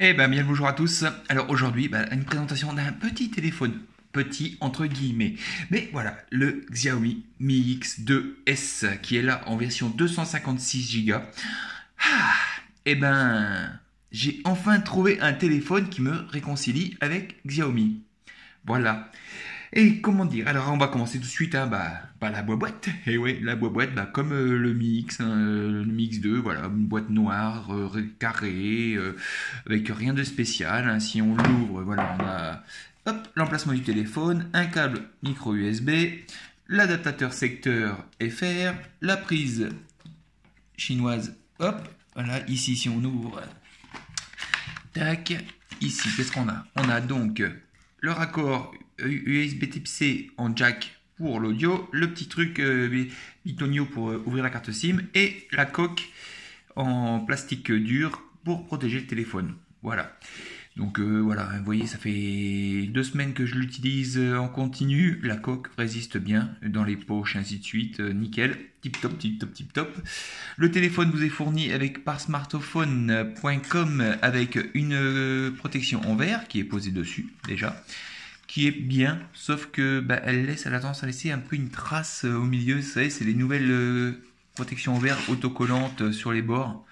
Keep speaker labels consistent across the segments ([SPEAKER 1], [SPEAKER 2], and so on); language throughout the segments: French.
[SPEAKER 1] Eh ben bien le bonjour à tous. Alors aujourd'hui, une présentation d'un petit téléphone. Petit entre guillemets. Mais voilà, le Xiaomi Mi X2S qui est là en version 256 Go. Ah, eh ben, j'ai enfin trouvé un téléphone qui me réconcilie avec Xiaomi. Voilà. Et comment dire? Alors on va commencer tout de suite, hein, la boîte. Et ouais, la boîte, comme le Mi X, hein, le Mi X2, voilà, une boîte noire, carrée, avec rien de spécial, hein. Si on l'ouvre, voilà, on a hop, l'emplacement du téléphone, un câble micro USB, l'adaptateur secteur FR, la prise chinoise, hop, voilà, ici si on ouvre, tac, ici qu'est-ce qu'on a? On a donc le raccord USB Type C en jack pour l'audio, le petit truc bitonio pour ouvrir la carte SIM et la coque en plastique dur pour protéger le téléphone. Voilà. Donc voilà, vous voyez, ça fait 2 semaines que je l'utilise en continu. La coque résiste bien dans les poches, ainsi de suite. Nickel, tip top, tip top, tip top. Le téléphone vous est fourni avec par smartphone.com avec une protection en verre qui est posée dessus déjà, qui est bien, sauf que elle a tendance à laisser un peu une trace au milieu. Vous savez, c'est les nouvelles protections en verre autocollantes sur les bords.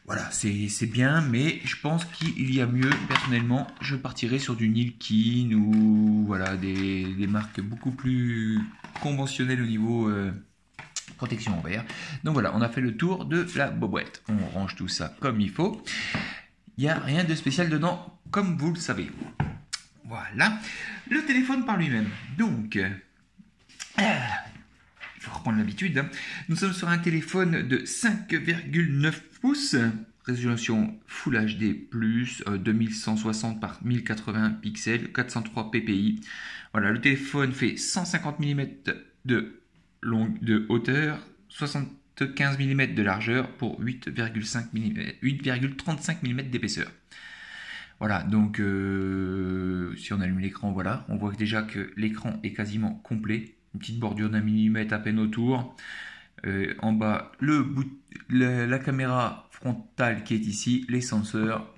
[SPEAKER 1] Voilà, c'est bien, mais je pense qu'il y a mieux. Personnellement, je partirais sur du Nilkin ou voilà, des marques beaucoup plus conventionnelles au niveau protection en verre. Donc voilà, on a fait le tour de la boîte. On range tout ça comme il faut. Il n'y a rien de spécial dedans, comme vous le savez. Voilà, le téléphone par lui-même. Donc, il faut reprendre l'habitude, hein. Nous sommes sur un téléphone de 5,9 pouces, résolution Full HD+, 2160 par 1080 pixels, 403 ppi. Voilà, le téléphone fait 150 mm de hauteur, 75 mm de largeur pour 8,35 mm d'épaisseur. Voilà, donc si on allume l'écran, voilà, on voit déjà que l'écran est quasiment complet. Une petite bordure d'1 millimètre à peine autour. En bas, la caméra frontale qui est ici, les senseurs,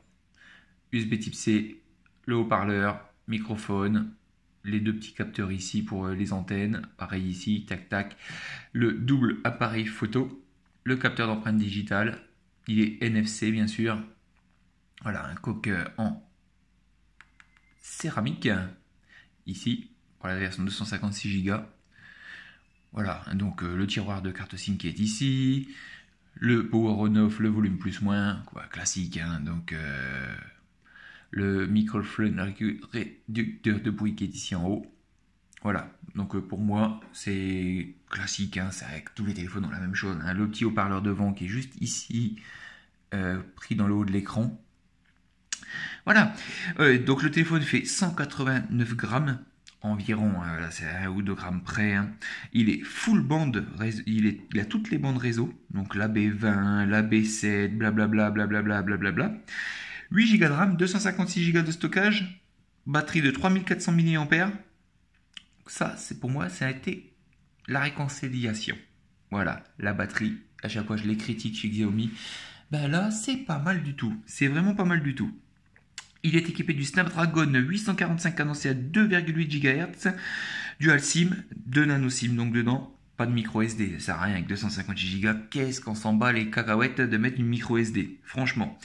[SPEAKER 1] USB Type C, le haut-parleur, microphone, les deux petits capteurs ici pour les antennes, pareil ici, tac tac, le double appareil photo, le capteur d'empreinte digitale, il est NFC bien sûr. Voilà, un coque en céramique, ici, pour la version 256 Go. Voilà, donc le tiroir de carte SIM qui est ici, le power on-off, le volume plus-moins, quoi, classique, hein, donc le microphone réducteur de bruit qui est ici en haut. Voilà, donc pour moi, c'est classique, hein, c'est avec tous les téléphones ont la même chose, hein. Le petit haut-parleur devant qui est juste ici, pris dans le haut de l'écran. Voilà, donc le téléphone fait 189 grammes environ, là c'est à 1 ou 2 grammes près, hein. Il est full band, il a toutes les bandes réseau, donc la B20, la B7, blablabla, blablabla, blablabla. 8 Go de RAM, 256 Go de stockage, batterie de 3400 mAh. Ça, c'est pour moi, ça a été la réconciliation. Voilà, la batterie, à chaque fois je les critique chez Xiaomi. Là, c'est pas mal du tout. C'est vraiment pas mal du tout. Il est équipé du Snapdragon 845 cadencé à 2,8 GHz, Dual SIM, 2 nano SIM donc dedans, pas de micro SD, ça sert à rien avec 256 Go, qu'est-ce qu'on s'en bat les cacahuètes de mettre une micro SD, franchement.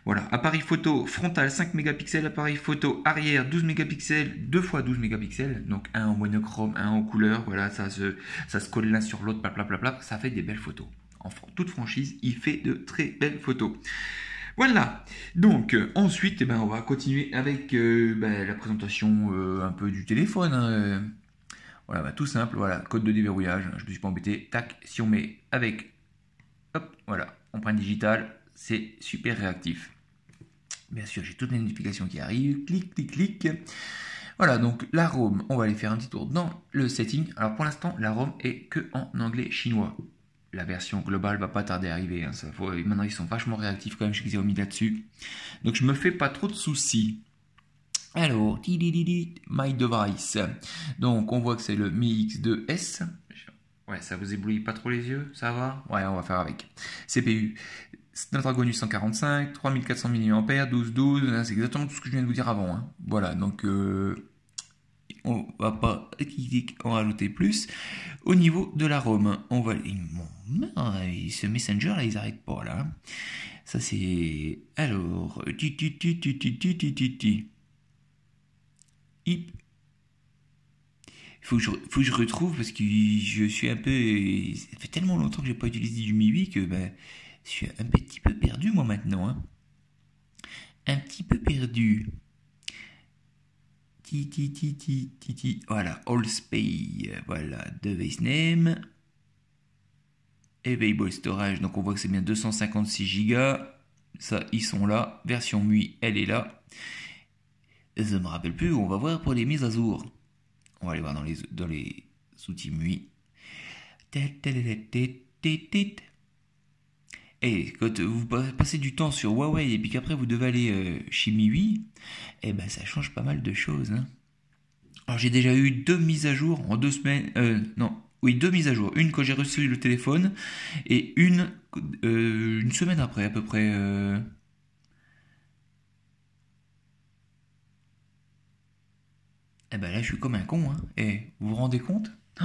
[SPEAKER 1] Voilà, appareil photo frontal 5 mégapixels, appareil photo arrière 12 mégapixels, 2 x 12 mégapixels, donc un en monochrome, un en couleur, voilà, ça se colle l'un sur l'autre, blablabla, ça fait des belles photos. En toute franchise, il fait de très belles photos. Voilà, donc ensuite on va continuer avec la présentation un peu du téléphone, hein. Voilà, tout simple, voilà, code de déverrouillage, je ne me suis pas embêté, tac, si on met avec, hop, voilà, empreinte digitale, c'est super réactif. Bien sûr, j'ai toutes les notifications qui arrivent, clic, clic, clic. Voilà, donc la ROM, on va aller faire un petit tour dans le setting. Alors pour l'instant, la ROM est que en anglais chinois. La version globale va pas tarder à arriver, hein. Maintenant, ils sont vachement réactifs quand même chez Xiaomi là-dessus. Donc, je me fais pas trop de soucis. Alors, My Device. Donc, on voit que c'est le Mi X2S. Ouais, ça vous éblouit pas trop les yeux, ça va? Ouais, on va faire avec. CPU Snapdragon 845, 3400 mAh, 12, c'est exactement tout ce que je viens de vous dire avant, hein. Voilà, donc on va pas en rajouter plus. Au niveau de la ROM, on va... Ce Messenger là, ils arrêtent pas là. Ça c'est... Alors... Faut que je retrouve parce que je suis un peu... Ça fait tellement longtemps que j'ai pas utilisé du Mi 8 que ben, je suis un petit peu perdu moi maintenant, hein. Un petit peu perdu. Voilà, Allspay. Voilà, device name. Available storage, donc on voit que c'est bien 256 Go. Ça, ils sont là. Version MUI, elle est là. Je me rappelle plus, on va voir pour les mises à jour. On va aller voir dans les outils MUI. Et quand vous passez du temps sur Huawei et puis qu'après vous devez aller chez MIUI, eh ben ça change pas mal de choses, hein. Alors j'ai déjà eu 2 mises à jour en 2 semaines. Non, oui, 2 mises à jour. Une quand j'ai reçu le téléphone et une semaine après à peu près. Eh ben là je suis comme un con, hein. Eh, vous vous rendez compte? Oh,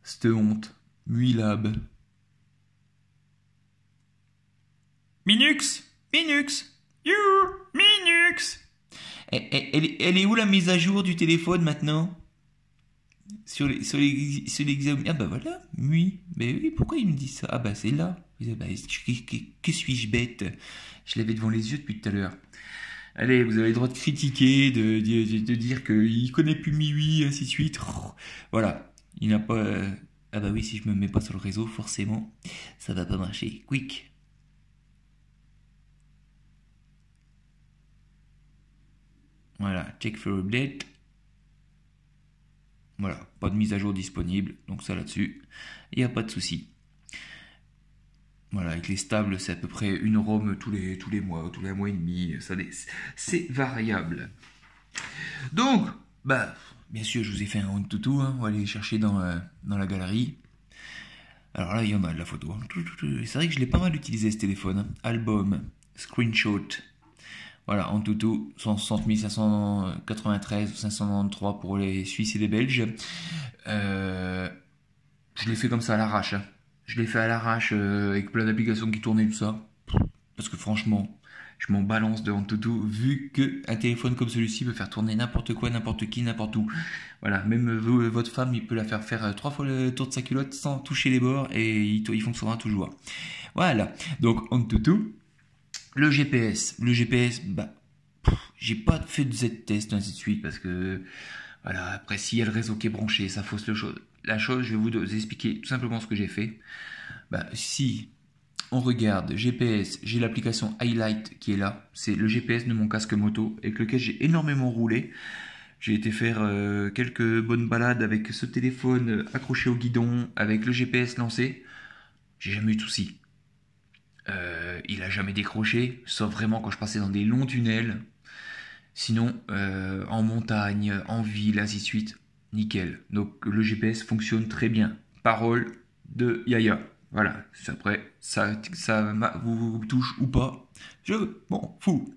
[SPEAKER 1] cette honte. MUI Lab. Minux, Minux, you, Minux. Elle est où la mise à jour du téléphone maintenant? Sur les Xiaomi. Ah bah voilà, oui. Mais oui, pourquoi il me dit ça? Ah bah c'est là. Bah, que suis-je bête? Je l'avais devant les yeux depuis tout à l'heure. Allez, vous avez le droit de critiquer, de dire qu'il connaît plus MIUI, ainsi de suite. Voilà, il n'a pas... Ah bah oui, si je me mets pas sur le réseau, forcément, ça va pas marcher. Quick. Voilà, check for update. Voilà, pas de mise à jour disponible, donc ça là-dessus, il n'y a pas de souci. Voilà, avec les stables, c'est à peu près une ROM tous les mois, tous les mois et demi, c'est variable. Donc, bah, bien sûr, je vous ai fait un toutou, hein, on va aller chercher dans la galerie. Alors là, il y en a de la photo, hein. C'est vrai que je l'ai pas mal utilisé ce téléphone, hein. Album, screenshot, voilà, en toutou, 160 593 ou 593 pour les Suisses et les Belges. Je l'ai fait comme ça à l'arrache, hein. Je l'ai fait à l'arrache avec plein d'applications qui tournaient tout ça. Parce que franchement, je m'en balance de Antutu vu qu'un téléphone comme celui-ci peut faire tourner n'importe quoi, n'importe qui, n'importe où. Voilà, même votre femme, il peut la faire 3 fois le tour de sa culotte sans toucher les bords et il fonctionnera toujours. Voilà, donc Antutu. Le GPS, bah, j'ai pas fait de Z-test ainsi de suite parce que voilà, après s'il y a le réseau qui est branché, ça fausse le chose. La chose, je vais vous expliquer tout simplement ce que j'ai fait. Bah, si on regarde GPS, j'ai l'application Highlight qui est là. C'est le GPS de mon casque moto avec lequel j'ai énormément roulé. J'ai été faire quelques bonnes balades avec ce téléphone accroché au guidon, avec le GPS lancé. J'ai jamais eu de soucis. Il a jamais décroché, sauf vraiment quand je passais dans des longs tunnels. Sinon, en montagne, en ville, ainsi de suite, nickel. Donc le GPS fonctionne très bien. Parole de Yaya. Voilà, après, ça vous touche ou pas, je m'en fous.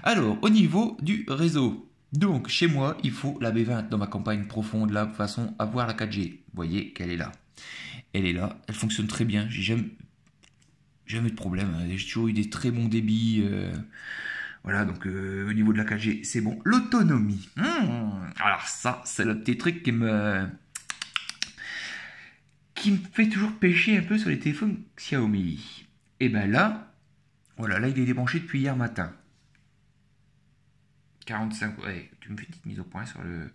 [SPEAKER 1] Alors, au niveau du réseau. Donc, chez moi, il faut la B20 dans ma campagne profonde, là, de façon à voir la 4G. Vous voyez qu'elle est là. Elle est là, elle fonctionne très bien. J'ai jamais eu de problème. J'ai toujours eu des très bons débits. Voilà, donc au niveau de la 4G, c'est bon. L'autonomie. Alors ça, c'est le petit truc qui me fait toujours pêcher un peu sur les téléphones Xiaomi. Et ben là, voilà, là il est débranché depuis hier matin. 45, ouais, tu me fais une petite mise au point sur le...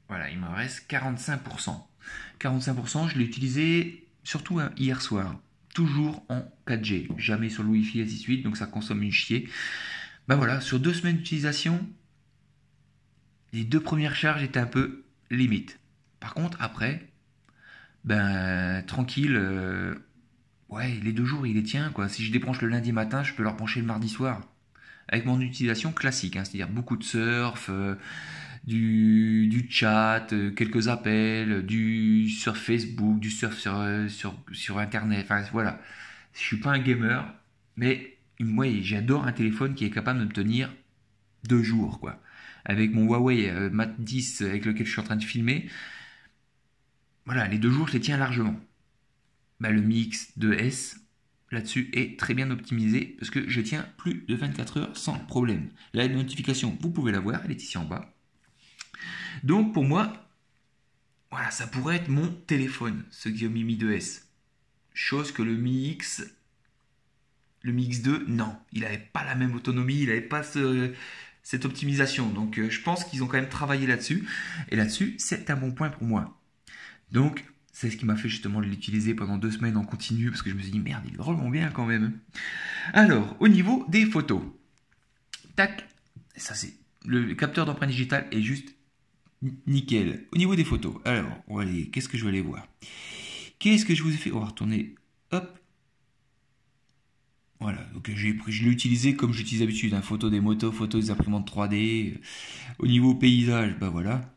[SPEAKER 1] Voilà, il me reste 45%. 45%, je l'ai utilisé surtout hier soir. Toujours en 4G, jamais sur le Wi-Fi ainsi de suite, donc ça consomme une chier. Ben voilà, sur 2 semaines d'utilisation, les 2 premières charges étaient un peu limite. Par contre, après, ben tranquille, ouais, les 2 jours il les tient quoi. Si je débranche le lundi matin, je peux leur brancher le mardi soir. Avec mon utilisation classique, hein, c'est-à-dire beaucoup de surf, du chat, quelques appels, du sur Facebook, du surf sur internet, enfin voilà. Je suis pas un gamer, mais moi j'adore un téléphone qui est capable de me tenir 2 jours, quoi. Avec mon Huawei Mate 10 avec lequel je suis en train de filmer, voilà, les 2 jours je les tiens largement. Bah, le Mi X2S là-dessus est très bien optimisé parce que je tiens plus de 24 heures sans problème. La notification, vous pouvez la voir, elle est ici en bas. Donc pour moi, voilà, ça pourrait être mon téléphone, ce Xiaomi Mi 2S. Chose que le Mi X2, non, il n'avait pas la même autonomie, il n'avait pas cette optimisation. Donc je pense qu'ils ont quand même travaillé là-dessus. Et là-dessus, c'est un bon point pour moi. Donc c'est ce qui m'a fait justement l'utiliser pendant 2 semaines en continu parce que je me suis dit merde, il est drôlement bien quand même. Alors, au niveau des photos, tac, ça c'est le capteur d'empreinte digitale est juste nickel. Au niveau des photos, alors, on va aller, qu'est-ce que je vais aller voir? Qu'est-ce que je vous ai fait? On va retourner, hop. Voilà, donc je l'ai utilisé comme j'utilise d'habitude, hein, photo des motos, photos des imprimantes 3D. Au niveau paysage, bah voilà.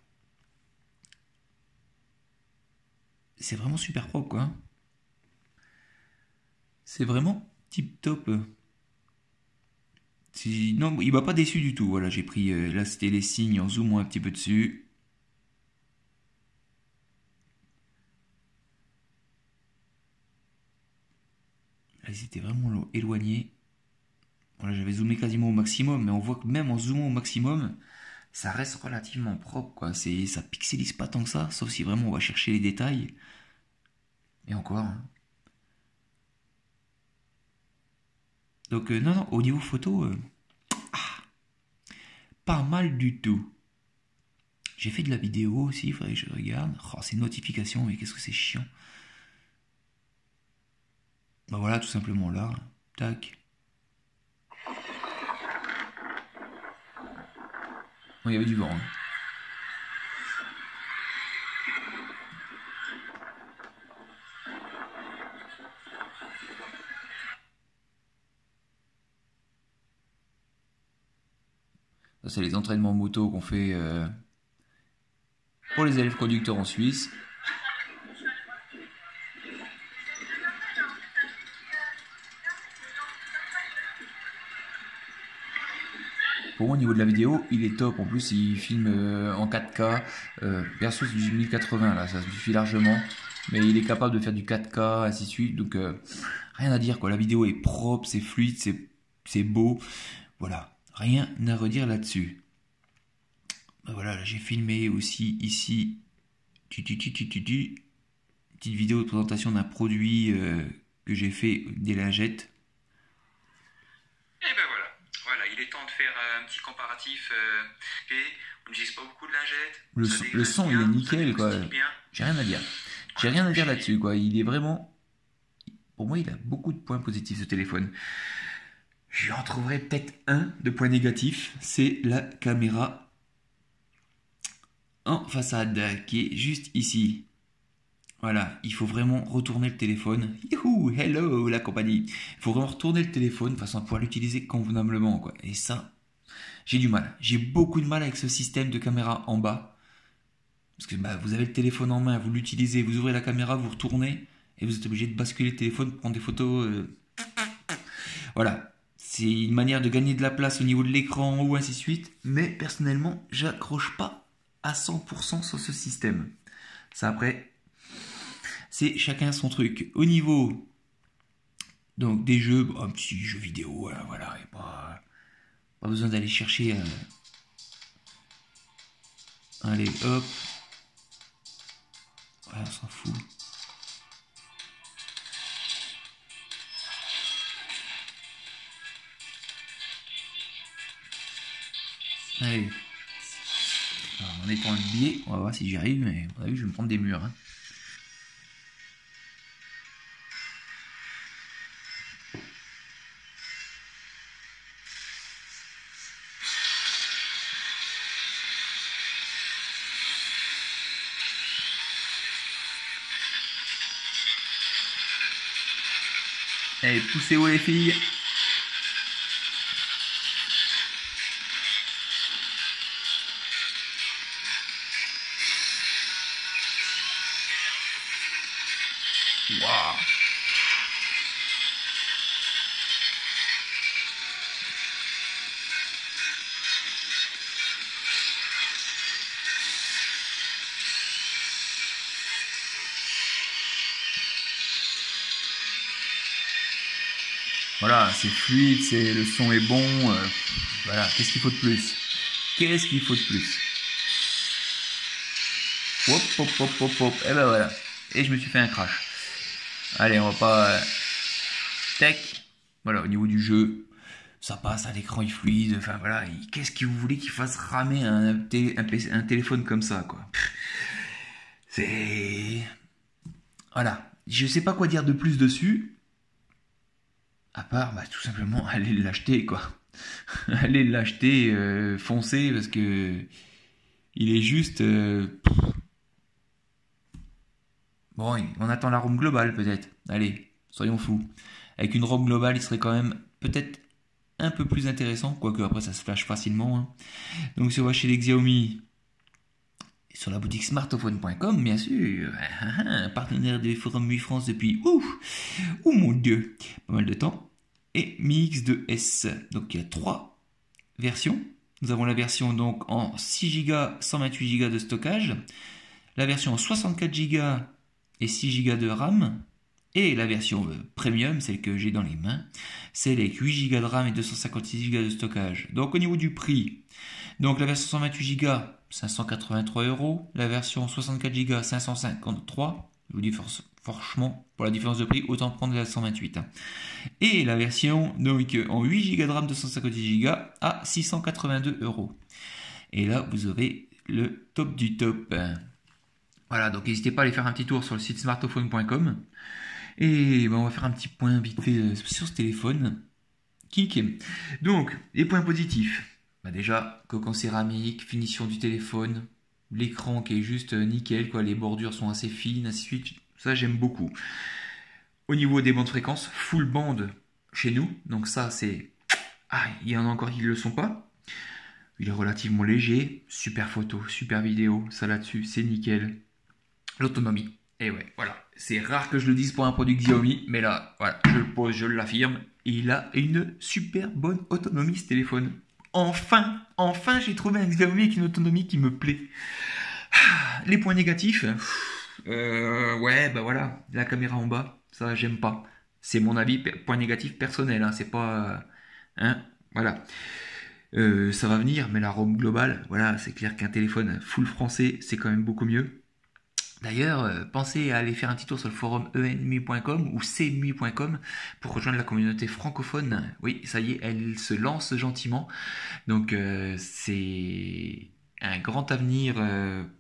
[SPEAKER 1] C'est vraiment super propre, quoi, hein. C'est vraiment tip top. Non, il m'a pas déçu du tout. Voilà, j'ai pris, là c'était les signes en zoomant un petit peu dessus. Là, ils étaient vraiment éloignés. Voilà, j'avais zoomé quasiment au maximum, mais on voit que même en zoomant au maximum, ça reste relativement propre, quoi. Ça pixelise pas tant que ça, sauf si vraiment on va chercher les détails. Et encore, hein. Donc non, non, au niveau photo, pas mal du tout. J'ai fait de la vidéo aussi, il faudrait que je regarde. Oh, ces notifications, mais qu'est-ce que c'est chiant. Bah voilà, tout simplement là. Tac. Bon, il y avait du vent, hein. Ça, c'est les entraînements moto qu'on fait pour les élèves conducteurs en Suisse. Pour moi, au niveau de la vidéo, il est top. En plus, il filme en 4K versus du 1080. Là, ça suffit largement. Mais il est capable de faire du 4K, ainsi de suite. Donc, rien à dire, quoi. La vidéo est propre, c'est fluide, c'est beau. Voilà. Rien à redire là-dessus. Ben voilà, là, j'ai filmé aussi ici. Petite vidéo de présentation d'un produit que j'ai fait, des lingettes. Et ben voilà, voilà, il est temps de faire un petit comparatif. Et on n'utilise pas beaucoup de lingettes. Le son, il est nickel, quoi. J'ai rien à dire. J'ai rien à dire là-dessus, quoi. Il est vraiment. Pour moi, il a beaucoup de points positifs, ce téléphone. J'en trouverai peut-être un de points négatifs. C'est la caméra en façade qui est juste ici. Voilà, il faut vraiment retourner le téléphone. Youhou, hello la compagnie. Il faut vraiment retourner le téléphone de façon à pouvoir l'utiliser convenablement, quoi. Et ça, j'ai du mal. J'ai beaucoup de mal avec ce système de caméra en bas. Parce que bah, vous avez le téléphone en main, vous l'utilisez, vous ouvrez la caméra, vous retournez, et vous êtes obligé de basculer le téléphone pour prendre des photos. Voilà. C'est une manière de gagner de la place au niveau de l'écran ou ainsi de suite. Mais personnellement, j'accroche pas à 100% sur ce système. Ça après, c'est chacun son truc. Au niveau donc des jeux, un petit jeu vidéo, voilà, et pas besoin d'aller chercher. Allez, hop. Ouais, on s'en fout. Allez. Alors, en étant le biais, on va voir si j'y arrive, mais à mon avis, je vais me prendre des murs, hein. Allez, poussez haut les filles. Waouh. Voilà, c'est fluide, le son est bon. Voilà, qu'est-ce qu'il faut de plus? Qu'est-ce qu'il faut de plus? Hop, hop, hop, hop, hop. Et ben voilà. Et je me suis fait un crash. Allez, on va pas... Tac. Voilà, au niveau du jeu, ça passe, à l'écran est fluide. Enfin voilà, qu'est-ce que vous voulez qu'il fasse ramer un téléphone comme ça, quoi? C'est... Voilà. Je sais pas quoi dire de plus dessus. À part, bah, tout simplement, aller l'acheter, quoi. Allez l'acheter, foncez, parce que... Il est juste... Bon, on attend la ROM globale, peut-être. Allez, soyons fous. Avec une ROM globale, il serait quand même peut-être un peu plus intéressant, quoique après ça se flash facilement, hein. Donc si on va chez les Xiaomi, sur la boutique smartphone.com, bien sûr, partenaire des forums Mi France depuis, mon dieu, pas mal de temps, et Mi X2S. Donc il y a 3 versions. Nous avons la version donc en 6 Go, 128 Go de stockage, la version en 64 Go et 6 Go de RAM, et la version premium, celle que j'ai dans les mains, celle avec 8 Go de RAM et 256 Go de stockage. Donc au niveau du prix, donc la version 128 Go, 583 €, la version 64 Go, 553. Je vous dis franchement, pour la différence de prix, autant prendre la 128. Et la version donc en 8 Go de RAM, 256 Go à 682 €. Et là, vous aurez le top du top. Voilà, donc n'hésitez pas à aller faire un petit tour sur le site smartphone.com. Et ben, on va faire un petit point vite fait sur ce téléphone. Kik. Donc, les points positifs. Bah déjà, coque en céramique, finition du téléphone, l'écran qui est juste nickel, quoi. Les bordures sont assez fines, ainsi de suite. Ça, j'aime beaucoup. Au niveau des bandes fréquences, full bande chez nous. Donc ça, c'est... Ah, il y en a encore qui ne le sont pas. Il est relativement léger. Super photo, super vidéo. Ça là-dessus, c'est nickel. L'autonomie. Et ouais, voilà. C'est rare que je le dise pour un produit Xiaomi, mais là, voilà, je le pose, je l'affirme. Il a une super bonne autonomie, ce téléphone. Enfin, j'ai trouvé un Xiaomi avec une autonomie qui me plaît. Les points négatifs, ouais, bah voilà, la caméra en bas, ça j'aime pas. C'est mon avis, point négatif personnel, hein, c'est pas, hein, voilà. Ça va venir, mais la ROM globale, voilà, c'est clair qu'un téléphone full français, c'est quand même beaucoup mieux. D'ailleurs, pensez à aller faire un petit tour sur le forum enmi.com ou cmi.com pour rejoindre la communauté francophone. Oui, ça y est, elle se lance gentiment. Donc c'est un grand avenir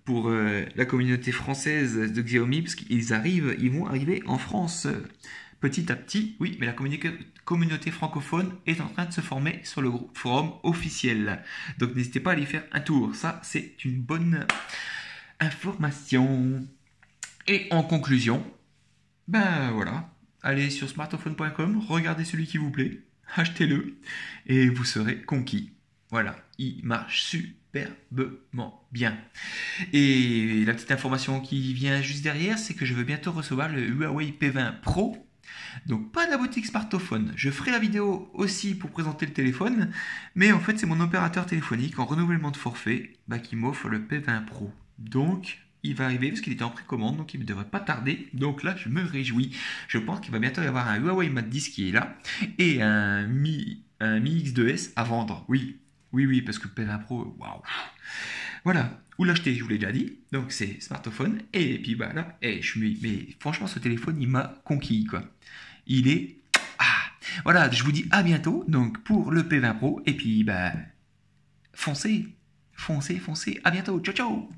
[SPEAKER 1] pour la communauté française de Xiaomi, parce ils vont arriver en France petit à petit. Oui, mais la communauté francophone est en train de se former sur le forum officiel. Donc n'hésitez pas à aller faire un tour. Ça, c'est une bonne information. Et en conclusion, ben voilà, allez sur smartphone.com, regardez celui qui vous plaît, achetez-le et vous serez conquis. Voilà, il marche superbement bien. Et la petite information qui vient juste derrière, c'est que je veux bientôt recevoir le Huawei P20 Pro. Donc pas de la boutique smartphone. Je ferai la vidéo aussi pour présenter le téléphone, mais en fait c'est mon opérateur téléphonique en renouvellement de forfait qui m'offre le P20 Pro. Donc il va arriver parce qu'il était en précommande, donc il ne devrait pas tarder. Donc là, je me réjouis. Je pense qu'il va bientôt y avoir un Huawei Mate 10 qui est là et un Mi X2S à vendre. Oui, parce que le P20 Pro, waouh. Voilà, où l'acheter, je vous l'ai déjà dit. Donc c'est smartphone. Et puis bah là, mais franchement, ce téléphone, il m'a conquis, quoi. Il est... voilà, je vous dis à bientôt donc pour le P20 Pro. Et puis, bah, foncez. À bientôt. Ciao, ciao.